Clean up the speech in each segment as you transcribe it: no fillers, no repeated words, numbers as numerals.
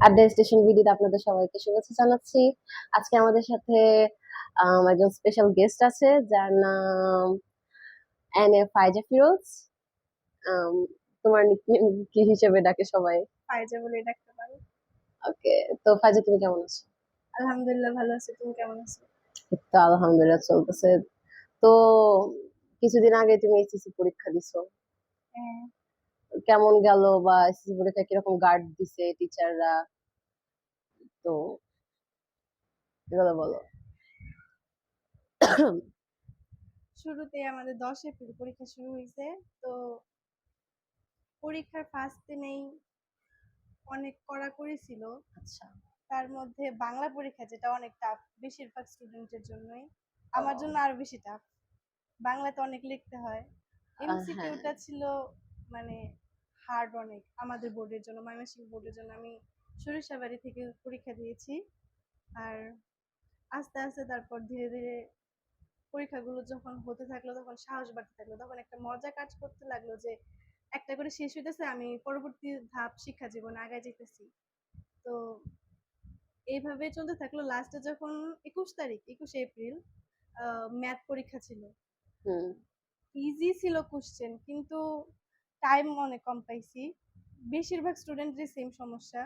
আড্ডা স্টেশন ভিডিওতে আপনাদের সবাইকে শুভেচ্ছা জানাচ্ছি। আজকে আমাদের সাথে একজন স্পেশাল গেস্ট আছে যার নাম এন এ ফাইজা ফিরোজ। আম, তোমার নিকনেম কি হিসেবে ডাকে সবাই? ফাইজা বলেই ডাকতে পারো। ওকে। তো ফাইজা, তুমি কেমন আছো? আলহামদুলিল্লাহ ভালো আছি, তুমি কেমন আছো? এই তো আলহামদুলিল্লাহ চলতেছে। তো কিছুদিন আগে তুমি এসএসসি পরীক্ষা দিছো, হ্যাঁ, কেমন গেল? বা এসএসসি পরীক্ষা কিরকম গার্ড দিছে টিচাররা? তো এগুলো বলো। শুরুতে আমাদের 10 এপ্রিল পরীক্ষা শুরু হয়েছে। তো পরীক্ষার ফার্স্ট দিনেই অনেক কড়াকড়ি ছিল। আচ্ছা। তার মধ্যে বাংলা পরীক্ষা যেটা অনেক টাফ বেশিরভাগ স্টুডেন্টের জন্যই, আমার জন্য ও, আরো বেশি টাফ। বাংলাতে অনেক লিখতে হয়। হ্যাঁ। এমসিকিউটা ছিল মানে হার্ড অনেক আমাদের বোর্ডের জন্য, ময়মনসিংহ বোর্ডের জন্য। আমি সরিষাবাড়ি থেকে পরীক্ষা দিয়েছি। আর আস্তে আস্তে তারপর ধীরে ধীরে পরীক্ষাগুলো যখন হতে থাকলো তখন সাহস বাড়তে থাকলো, তখন একটা মজা কাজ করতে লাগলো যে একটা করে শেষ হইতেছে, আমি পরবর্তী ধাপ শিক্ষা জীবনে আগায় যেতেছি। তো এইভাবে চলতে থাকলো। লাস্টে যখন 21 এপ্রিল ম্যাথ পরীক্ষা ছিল, হুম। ইজি ছিল কোশ্চেন, কিন্তু টাইম অনেক কম পাইছি। বেশিরভাগ স্টুডেন্টেরই সেম সমস্যা।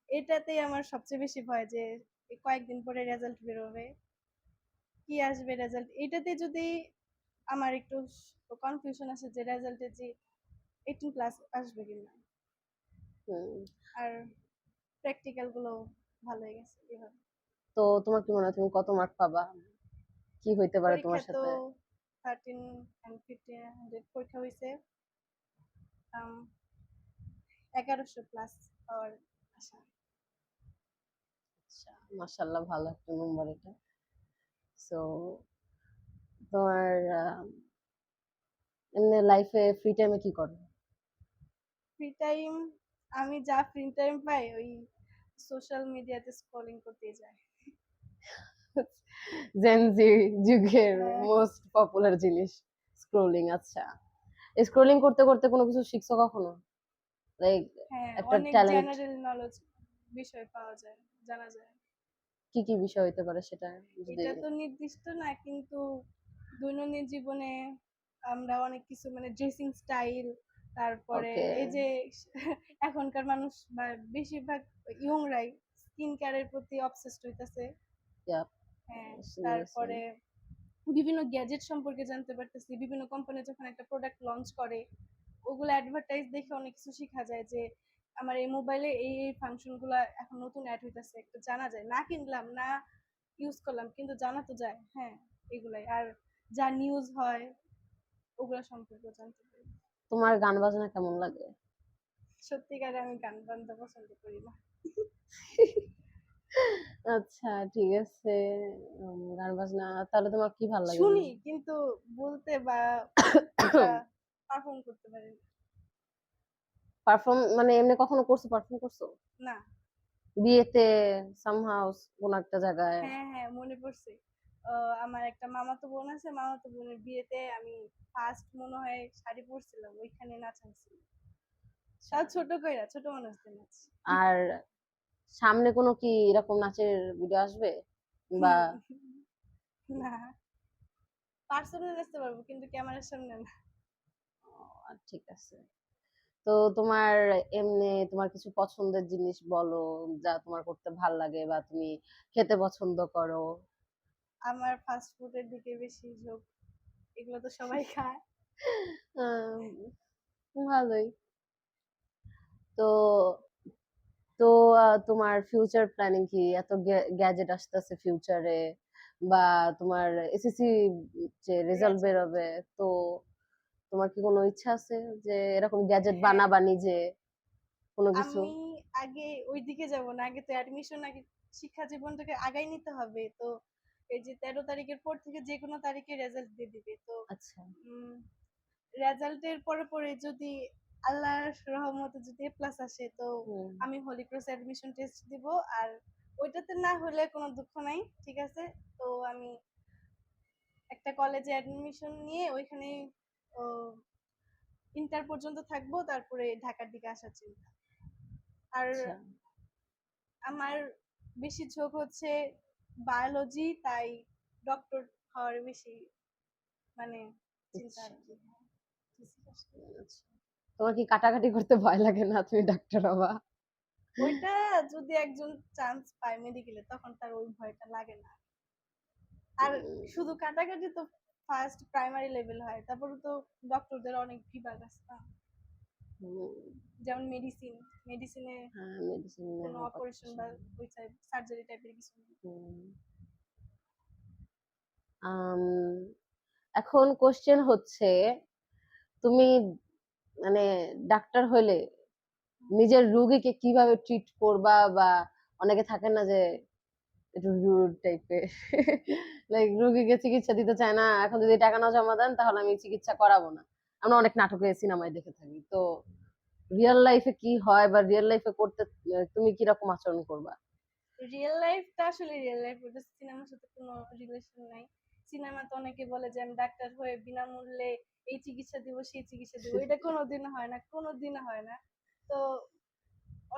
এটাতেই আমার সবচেয়ে বেশি ভয় যে এই কয়েকদিন পরে রেজাল্ট বেরোবে, কি আসবে রেজাল্ট, এটাতে যদি আমার একটু কনফিউশন আছে যে রেজাল্টে যে 18+ আসবে কিনা। হুম। আর প্র্যাকটিক্যাল গুলো ভালো হয়ে গেছে এভাবে। তো তোমার কি মনে হয় তুমি কত মার্ক পাবা? কি হইতে পারে পরীক্ষা তোমার তো সাথে? 13 and 1500 পরীক্ষা হয়েছে। 1100+ পাওয়ার আশা। আচ্ছা, মাশাআল্লাহ, ভালো একটা নম্বর এটা। সো তোমার এমনি লাইফে ফ্রি টাইমে কি করো? ফ্রি টাইম, আমি যা ফ্রি টাইম পাই ওই সোশ্যাল মিডিয়াতে স্ক্রলিং করতে যাই। জেনজি যুগের হ্যাঁ, মোস্ট পপুলার জিনিস স্ক্রোলিং। আচ্ছা, স্ক্রোলিং করতে করতে কোনো কিছু শিখছো কখনো? লাইক হ্যাঁ, একটা অনেক ট্যালেন্ট? জেনারেল নলেজ বিষয় পাওয়া যায়, জানা যায়। কি কি বিষয় হইতে পারে সেটা যদি? এটা তো নির্দিষ্ট না, কিন্তু দৈনন্দিন জীবনে আমরা অনেক কিছু মানে ড্রেসিং স্টাইল, তারপরে ওকে। এই যে এখনকার মানুষ বা বেশিরভাগ ইয়ংরাই স্কিন কেয়ারের প্রতি অবসেসড হইতাছে। হ্যাঁ, সিরিয়াসলি। তারপরে বিভিন্ন গ্যাজেট সম্পর্কে জানতে পারতেছি। বিভিন্ন কোম্পানি যখন একটা প্রোডাক্ট লঞ্চ করে, ওগুলো অ্যাডভার্টাইজ দেখে অনেক কিছু শেখা যায় যে আমার এই মোবাইলে এই ফাংশন গুলা এখন নতুন অ্যাড হইতেছে, একটু জানা যায়। না কিনলাম না ইউজ করলাম, কিন্তু জানা তো যায়। হ্যাঁ, এগুলাই। আর যা নিউজ হয় ওগুলা সম্পর্কে জানতে পারি। তোমার গান বাজনা কেমন লাগে? সত্যিকারে আমি গান বান্ধা পছন্দ করি না। আচ্ছা, ঠিক আছে। গান বাজনা তাহলে তোমার কি ভালো লাগে শুনি, এমনি? কিন্তু বলতে বা ওটা পারফর্ম করতে পারি না। পারফর্ম মানে এমনি কখনো করছো, পারফর্ম করছো? না। বিয়েতে, সামহাউ কোন একটা জায়গায়? হ্যাঁ, হ্যাঁ, মনে পড়ছে। আমার একটা মামাতো বোন আছে, মামাতো বোনের বিয়েতে আমি ফার্স্ট মনে হয় শাড়ি পরছিলাম, ওইখানে নাচা হইছিল। আচ্ছা। তাও ছোট কইরা, ছোট মানুষদের নাচ। আর সামনে কোনো কি এরকম নাচের ভিডিও আসবে বা? হুম, না, পার্সোনাল নাচতে পারবো কিন্তু ক্যামেরার সামনে না। ঠিক আছে। তো তোমার এমনি তোমার কিছু পছন্দের জিনিস বলো, যা তোমার করতে ভাল লাগে বা তুমি খেতে পছন্দ করো। আমার ফাস্ট ফুডের দিকে বেশি ঝোঁক। এগুলো তো সবাই খায়। আহ, ভালোই। তো তো তোমার ফিউচার প্ল্যানিং কি? এত গ্যাজেট আসতেছে ফিউচারে, বা তোমার এসএসসি যে রেজাল্ট রেজাল্ট। বেরোবে, তো তোমার কি কোনো ইচ্ছা আছে যে এরকম গ্যাজেট হ্যাঁ, বানাবা নিজে কোনো কিছু? আমি আগে ওই দিকে যাব না, আগে তো অ্যাডমিশন, আগে শিক্ষা জীবনটাকে আগাই নিতে হবে। তো এই যে 13 তারিখের পর থেকে যে কোনো তারিখে রেজাল্ট দিয়ে দিবে। তো আচ্ছা। রেজাল্টের পরে পরে যদি আল্লাহর রহমতে যদি A+ আসে, তো হুম। আমি হলি ক্রস অ্যাডমিশন টেস্ট দিব। আর ওইটাতে না হলে কোনো দুঃখ নাই, ঠিক আছে। তো আমি একটা কলেজে অ্যাডমিশন নিয়ে ওইখানে ইন্টার পর্যন্ত থাকবো, তারপরে ঢাকার দিকে আসার চিন্তা। আর আচ্ছা। আমার বেশি ঝোঁক হচ্ছে বায়োলজি, তাই ডক্টর হওয়ার বেশি মানে চিন্তা ইচ্ছা। আর কি। হ্যাঁ, বুঝতে পারছি। আচ্ছা। তোমার কি কাটাকাটি করতে ভয় লাগে না তুমি ডাক্তার হবা? ওইটা যদি একজন চান্স পায় মেডিকেলে তখন তার ওই ভয়টা লাগে না। আর শুধু কাটাকাটি তো ফার্স্ট প্রাইমারি লেভেল হয়, তারপরে তো ডক্টরদের অনেক বিভাগ আছে না, হুম, যেমন মেডিসিনে হ্যাঁ, মেডিসিন কোনো নেওয়ার কথা অপারেশন বা ছিল। ওই টাইপ সার্জারি টাইপের কিছু নেই। হুম। আম, এখন কোশ্চেন হচ্ছে, তুমি মানে ডাক্তার হইলে নিজের রোগীকে কিভাবে ট্রিট করবা, বা অনেকে থাকে না যে একটু রুড টাইপের, লাইক রোগীকে চিকিৎসা দিতে চায় না, এখন যদি টাকা না জমা দেন তাহলে আমি চিকিৎসা করাবো না। আমরা অনেক নাটকে সিনেমায় দেখে থাকি। তো রিয়েল লাইফে কি হয়, বা রিয়েল লাইফে করতে তুমি কিরকম আচরণ করবা? রিয়েল লাইফটা আসলে রিয়েল লাইফ, ওটা সিনেমার সাথে কোনো রিলেশন নাই। সিনেমাতে অনেকে বলে যে আমি ডাক্তার হয়ে বিনামূল্যে এই চিকিৎসা দিব সেই চিকিৎসা দিব, এটা কোনোদিন হয় না, কোনোদিন হয় না। তো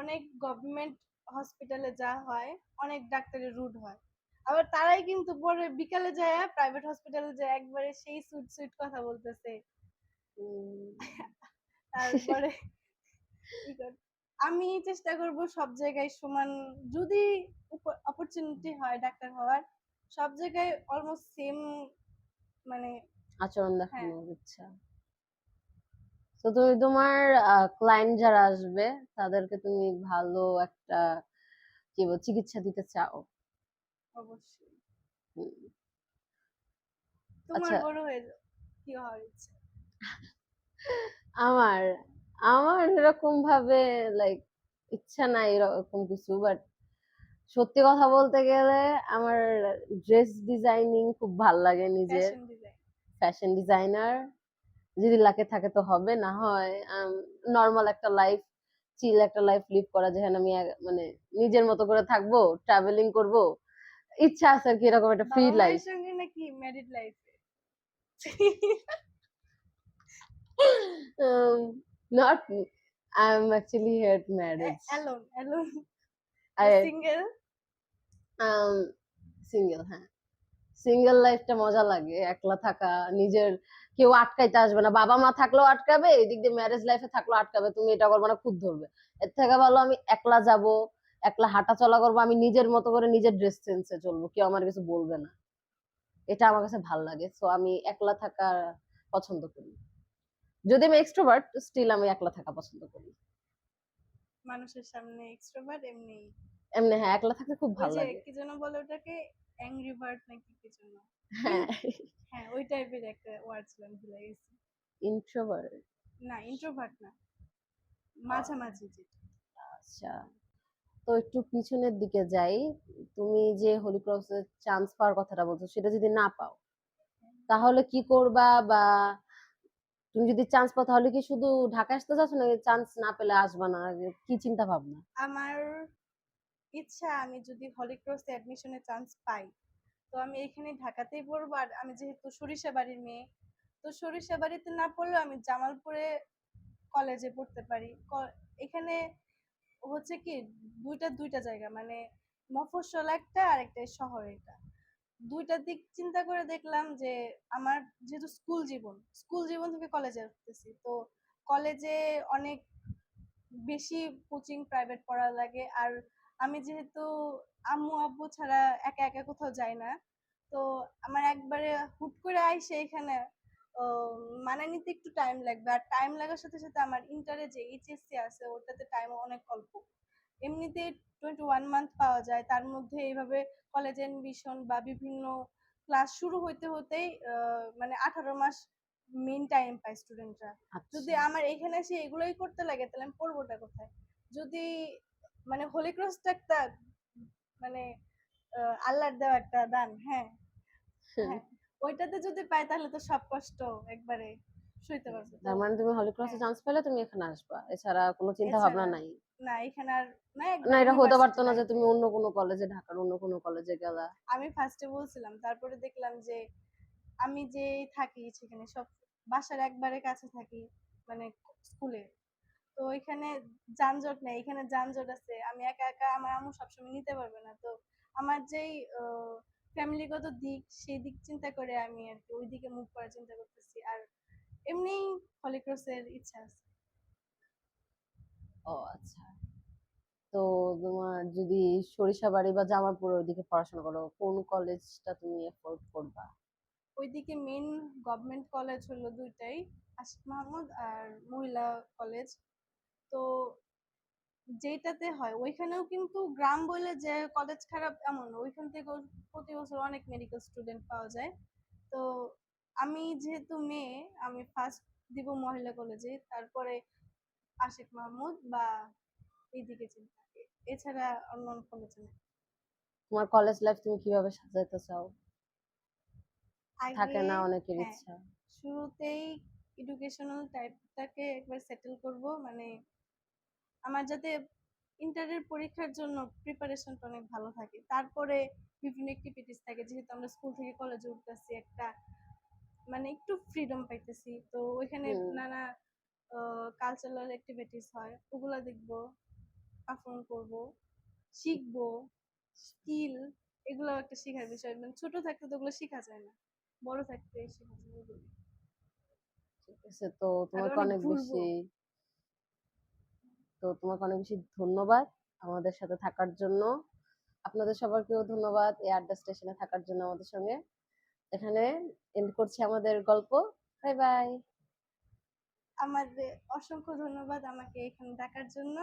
অনেক গভর্নমেন্ট হসপিটালে যা হয়, অনেক ডাক্তারের রুড হয়, আবার তারাই কিন্তু পরে বিকালে যায় প্রাইভেট হসপিটালে যায় একবারে সেই সুইট সুইট কথা বলতেছে। উম, তারপরে কি আমি চেষ্টা করব সব জায়গায় সমান, যদি অপরচুনিটি হয় ডাক্তার হওয়ার, সব জায়গায় অলমোস্ট সেম মানে। আচরণ হ্যাঁ, দেখানোর ইচ্ছা। তো তুমি তোমার ক্লায়েন্ট যারা আসবে তাদেরকে তুমি ভালো একটা কি বল চিকিৎসা দিতে চাও। অবশ্যই। হুম, তোমার আচ্ছা। বড় হয়ে যাও, কি হওয়ার ইচ্ছা? আমার আমার এরকম ভাবে লাইক ইচ্ছা নাই এরকম কিছু, বাট সত্যি কথা বলতে গেলে আমার ড্রেস ডিজাইনিং খুব ভাল লাগে নিজের। Fashion design. ফ্যাশন ডিজাইনার যদি লাকে থাকে তো হবে, না হয় নর্মাল একটা লাইফ, চিল একটা লাইফ লিভ করা, যেখানে আমি মানে নিজের মতো করে থাকবো, ট্রাভেলিং করব, ইচ্ছা আছে আর কি এরকম একটা ফ্রি বাবা লাইফ। মায়ের সঙ্গে নাকি ম্যারিড লাইফে? Not, I am actually hate marriage. Alone alone I single. Single, হ্যাঁ। সিঙ্গেল লাইফটা মজা লাগে, একলা থাকা, নিজের কেউ আটকাইতে আসবে না, বাবা মা থাকলেও আটকাবে, এদিক দিয়ে ম্যারেজ লাইফে থাকলেও আটকাবে, তুমি এটা করবে না খুদ ধরবে। এর থেকে ভালো আমি একলা যাব, একলা হাঁটা চলা করবো, আমি নিজের মতো করে নিজের ড্রেস সেন্সে চলবো, কেউ আমার কিছু বলবে না। এটা আমার কাছে ভাল লাগে, সো আমি একলা থাকা পছন্দ করি। যদি আমি এক্সট্রোভার্ট, স্টিল আমি একলা থাকা পছন্দ করি। মানুষের সামনে এক্সট্রোভার্ট, এমনি এমনি হ্যাঁ, একলা থাকতে খুব ওই ভাল যে লাগে। কি যেন বলে ওটাকে, অ্যাংরি বার্ড নাকি কি যেন। হ্যাঁ। হ্যাঁ, ওই টাইপের একটা ওয়ার্ড ছিল, আমি ভুলে গেছি। ইন্ট্রোভার্ট। না, ইন্ট্রোভার্ট না, মাঝামাঝি যেটা। আচ্ছা, তো একটু পিছনের দিকে যাই। তুমি যে হোলি ক্রসে চান্স পাওয়ার কথাটা বলছো, সেটা যদি না পাও তাহলে কি করবা, বা তুমি যদি চান্স পাও তাহলে কি শুধু ঢাকা আসতে চাচ্ছ, না চান্স না পেলে আসবা না, কি চিন্তা ভাবনা? আমার ইচ্ছা, আমি যদি হলিক্রসে অ্যাডমিশনের চান্স পাই তো আমি এখানে ঢাকাতেই পড়বো। আর আমি যেহেতু সরিষাবাড়ির মেয়ে, তো সরিষাবাড়িতে না পড়লেও আমি জামালপুরে কলেজে পড়তে পারি। এখানে হচ্ছে কি, দুইটা দুইটা জায়গা, মানে মফস্বল একটা আর একটা শহর, এটা দুইটা দিক চিন্তা করে দেখলাম যে আমার যেহেতু স্কুল জীবন থেকে কলেজে আসতেছি, তো কলেজে অনেক বেশি কোচিং প্রাইভেট পড়া লাগে। আর আমি যেহেতু আম্মু আব্বু ছাড়া একা একা কোথাও যাই না, তো আমার একবারে হুট করে আইসে এখানে মানায় নিতে একটু টাইম লাগবে। আর টাইম লাগার সাথে সাথে আমার ইন্টারে যে এইচএসসি আছে ওটাতে টাইম অনেক অল্প। এমনিতে 21 মান্থ পাওয়া যায়, তার মধ্যে এইভাবে কলেজ এডমিশন বা বিভিন্ন ক্লাস শুরু হইতে হতেই মানে 18 মাস মেইন টাইম পায় স্টুডেন্টরা। যদি আচ্ছা। আমার এখানে এসে এগুলোই করতে লাগে তাহলে আমি পড়বোটা কোথায়? যদি মানে হোলি ক্রসটা একটা মানে আল্লাহর দেওয়া একটা দান। হ্যাঁ, হ্যাঁ, ওইটাতে যদি পাই তাহলে তো সব কষ্ট একবারে সইতে পারবো। তো তার মানে তুমি হোলি ক্রসে হ্যাঁ, চান্স পেলে তুমি এখানে আসবা, এছাড়া কোনো চিন্তা ভাবনা এছাড়া নাই? না, এখানে আর না, না, একবার এটা হতে পারতো ইউনিভার্সিটি না যে লাইফে। তুমি অন্য কোনো কলেজে, ঢাকার অন্য কোনো কলেজে গেলা? আমি ফার্স্টে বলছিলাম, তারপরে দেখলাম যে আমি যে থাকি সেখানে সব বাসার একবারে কাছে থাকি, মানে স্কুলে, তো এখানে যানজট নেই, এখানে যানজট আছে। আমি একা একা আমার আম্মু সবসময় নিতে পারবে না। তো আমার যেই ফ্যামিলিগত দিক সেই দিক চিন্তা করে আমি আর কি ওইদিকে মুভ করার চিন্তা করতেছি। আর এমনিই হলি ক্রসের ইচ্ছা আছে। ও আচ্ছা। তো তোমার যদি সরিষাবাড়ি বা জামালপুর ওইদিকে পড়াশোনা করো, কোন কলেজটা তুমি এফোর্ড করবা? ওইদিকে মেইন গভর্নমেন্ট কলেজ হলো দুইটাই, আশিক মাহমুদ আর মহিলা কলেজ। তো যেটাতে হয় ওইখানেও কিন্তু গ্রাম বলে যে কলেজ খারাপ এমন না, ওইখান থেকেও প্রতি বছর অনেক মেডিকেল স্টুডেন্ট পাওয়া যায়। তো আমি যেহেতু মেয়ে, আমি ফার্স্ট দিব মহিলা কলেজে, তারপরে আশিক মাহমুদ বা এইদিকে চিন্তা, এছাড়া অন্য কলেজে না। তোমার কলেজ লাইফ তুমি কিভাবে সাজাইতে চাও? থাকে আগে, না অনেকের হ্যাঁ, ইচ্ছা। শুরুতেই এডুকেশনাল টাইপটাকে একবার সেটেল করব, মানে আমার যাতে ইন্টারের পরীক্ষার জন্য প্রিপারেশনটা অনেক ভালো থাকে। তারপরে বিভিন্ন অ্যাক্টিভিটিস থাকে, যেহেতু আমরা স্কুল থেকে কলেজে উঠতেছি, একটা মানে একটু ফ্রিডম পাইতেছি। তো ওইখানে হুম। নানা কালচারাল অ্যাক্টিভিটিস হয়, ওগুলা দেখবো, পারফর্ম করব, শিখবো, স্কিল, এগুলো একটা শেখার বিষয়। মানে ছোট থাকতে তো ওগুলো শেখা যায় না, বড় থাকতে শেখা যায় ওগুলো। ঠিক আছে, তো আর তোমাকে অনেক অনেক ঘুরবো। বেশি ধন্যবাদ আমাদের সাথে থাকার জন্য। আপনাদের সবাইকেও ধন্যবাদ এই আড্ডা স্টেশনে থাকার জন্য আমাদের সঙ্গে। এখানে এন্ড করছি আমাদের গল্প। Bye bye. আমাদের অসংখ্য ধন্যবাদ আমাকে এখানে ডাকার জন্য।